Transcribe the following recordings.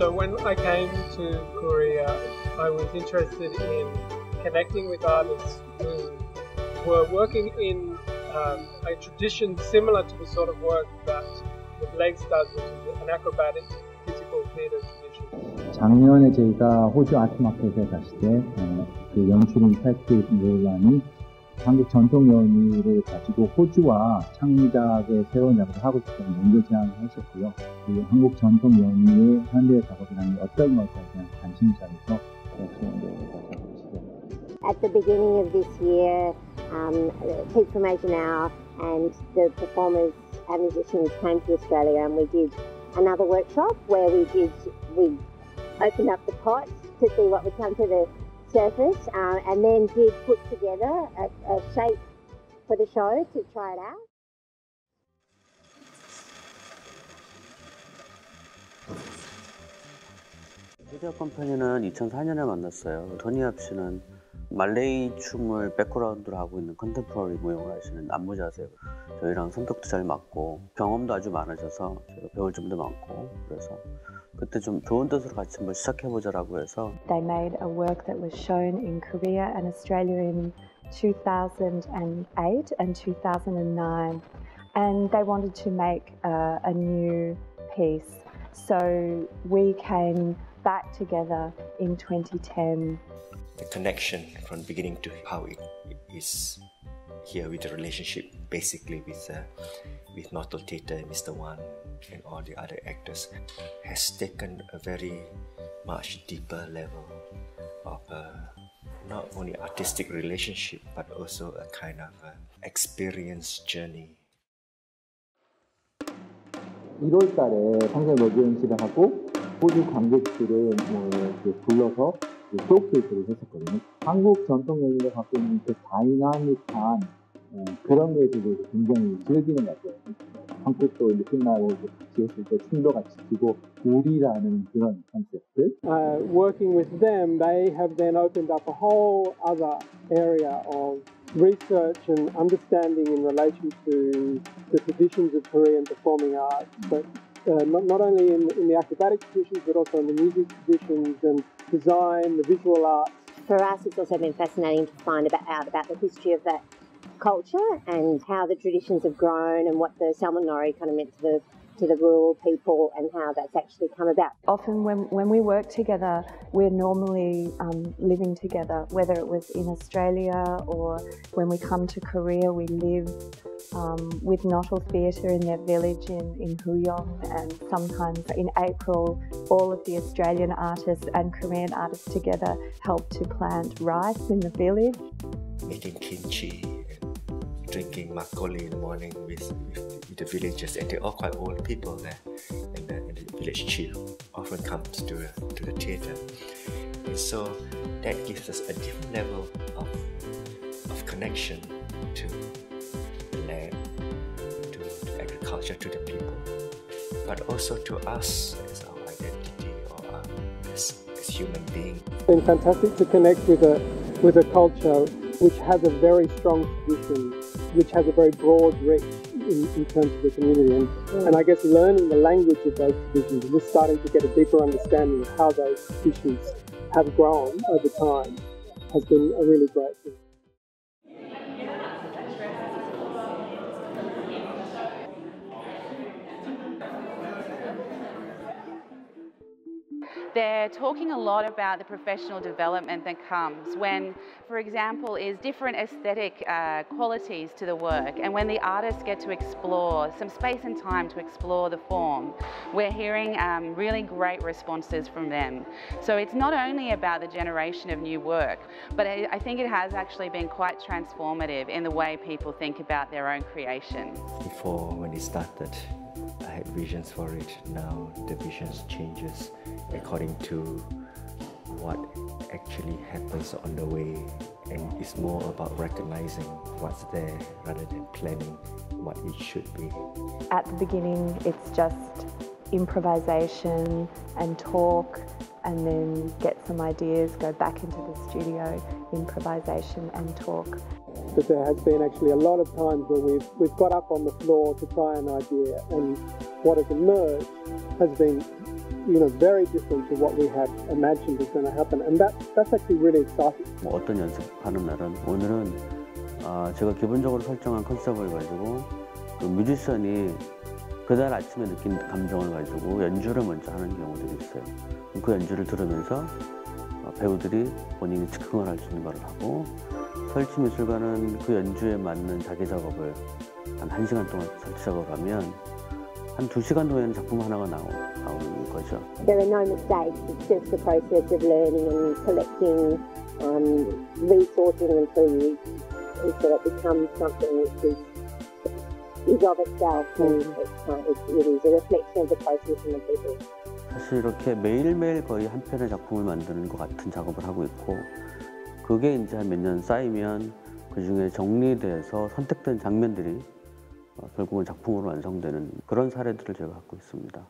So when I came to Korea, I was interested in connecting with artists who were working in a tradition similar to the sort of work that Legs does, which is an acrobatic physical theatre tradition. 작년에 저희가 호주 아트마켓에 갔을 때 그 영출인 패트릭 롤란이 한국 전통 연희를 가지고 호주와 창작의 새로운 작업을 하고 싶다는 연구 제안을 했었고요. 그 한국 전통 연희의 현대 작업이라는 어떤 것에 대한 관심사에서 At the beginning of this year, Peak Formation Hour and the performers and musicians came to Australia, and we did another workshop where we opened up the pot to see what would come to the surface, and then did put together a shape for the show to try it out. 헤디어 컴퍼니는 2004년에 만났어요. 토니압 씨는 말레이 춤을 백그라운드로 하고 있는 컨템포러리 무용을 하시는 안무자세요. 저희랑 성격도 잘 맞고 경험도 아주 많으셔서 제가 배울 점도 많고, 그래서 그때 좀 좋은 뜻으로 같이 한번 시작해보자라고 해서. They made a work that was shown in Korea and Australia in 2008 and 2009, and they wanted to make a new piece. So we came back together in 2010. The connection from beginning to how it is here with the relationship, basically with Noto Theatre, Mr. Wan, and all the other actors, has taken a very much deeper level of not only artistic relationship but also a kind of experience journey. 1월 달에 상상 러브연시를 하고 호주 관객들을 불러서 쇼케이스를 했었거든요. 한국 전통 연희가 갖고 있는 그 다이나믹한 그런 것에 대해서 굉장히 즐기는 것 같아요. 한국도 이제 끝나고 같이 했을 때 춤도 같이 추고 우리라는 그런 컨셉들. Working with them, they have then opened up a whole other area of research and understanding in relation to the traditions of Korean performing arts, but not only in the acrobatic traditions, but also in the music traditions and design, the visual arts. For us, it's also been fascinating to find out about the history of that culture and how the traditions have grown and what the salmon nori kind of meant to the rural people and how that's actually come about. Often when we work together, we're normally living together, whether it was in Australia or when we come to Korea, we live with Noto Theatre in their village in Huyong, and sometimes in April, all of the Australian artists and Korean artists together help to plant rice in the village. Making kimchi and drinking makgeolli in the morning with the villagers, and they're all quite old people there, and the village chief often comes to the theatre, and so that gives us a different level of connection to the land, to agriculture, to the people, but also to us as our identity or as human beings. It's been fantastic to connect with a culture which has a very strong tradition, which has a very broad reach in terms of the community, and I guess learning the language of those traditions and just starting to get a deeper understanding of how those traditions have grown over time has been a really great thing. They're talking a lot about the professional development that comes when, for example, is different aesthetic qualities to the work, and when the artists get to explore some space and time to explore the form, we're hearing really great responses from them. So it's not only about the generation of new work, but I think it has actually been quite transformative in the way people think about their own creation. Before, when it started, I had visions for it. Now the visions changes according to what actually happens on the way, and it's more about recognizing what's there rather than planning what it should be. At the beginning, it's just improvisation and talk, and then get some ideas, go back into the studio, improvisation and talk. But there has been actually a lot of times where we've got up on the floor to try an idea, and what has emerged has been very different to what we had imagined was going to happen, and that's actually really exciting. 어떤 연습하는 날은 오늘은 제가 기본적으로 설정한 컨셉을 가지고 그 뮤지션이 그날 아침에 느낀 감정을 가지고 연주를 먼저 하는 경우들이 있어요. 그 연주를 들으면서 배우들이 본인이 즉흥을 할 수 있는 걸 하고, 설치미술관은 그 연주에 맞는 자기 작업을 한 1시간 동안 설치 작업을 하면 한 2시간 후에는 작품 하나가 나오는 거죠. There are no mistakes. It's just the process of learning and collecting, resourcing until it becomes something which is of itself, and it is a reflection of the process and the people. 사실 이렇게 매일매일 거의 한 편의 작품을 만드는 것 같은 작업을 하고 있고, 그게 이제 한 몇 년 쌓이면 그 중에 정리돼서 선택된 장면들이 결국은 작품으로 완성되는 그런 사례들을 제가 갖고 있습니다.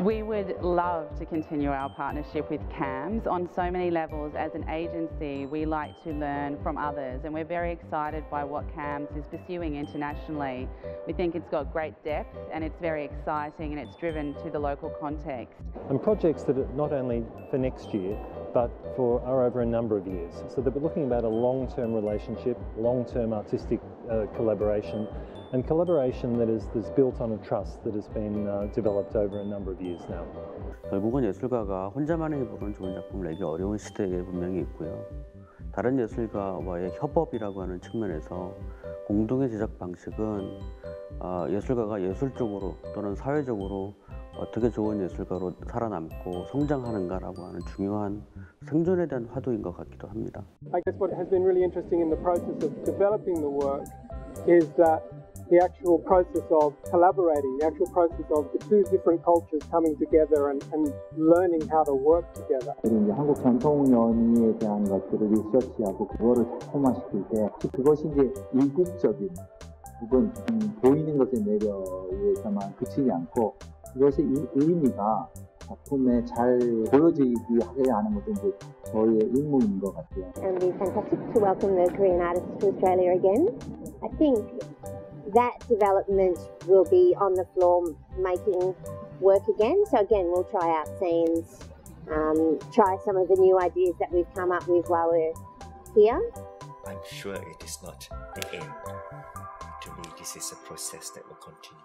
We would love to continue our partnership with CAMS on so many levels. As an agency, we like to learn from others, and we're very excited by what CAMS is pursuing internationally. We think it's got great depth and it's very exciting, and it's driven to the local context. And projects that are not only for next year, but are over a number of years. So that we're looking at a long-term relationship, long-term artistic collaboration, and collaboration that is built on a trust that has been developed over a number of years now. 결국은 예술가가 혼자만의 힘으로는 좋은 작품을 내기 어려운 시대에 분명히 있고요. 다른 예술가와의 협업이라고 하는 측면에서 공동의 제작 방식은 예술가가 예술적으로 또는 사회적으로 어떻게 좋은 예술가로 살아남고 성장하는가라고 하는 중요한 생존에 대한 화두인 것 같기도 합니다. I guess what has been really interesting in the process of developing the work is that the actual process of collaborating, the actual process of the two different cultures coming together and learning how to work together. 이제 한국 전통 연희에 대한 것들을 리서치하고 그거를 작품화시킬 때 그것이 이제 이국적인 혹은 보이는 것의 매력에서만 그치지 않고 그것의 의미가 작품에 잘 보여지게 하는 것도 이제 저희의 임무인 것 같아요. And it'd be fantastic to welcome the Korean artists to Australia again. I think that development will be on the floor making work again. So again, we'll try out scenes, try some of the new ideas that we've come up with while we're here. I'm sure it is not the end. To me, this is a process that will continue.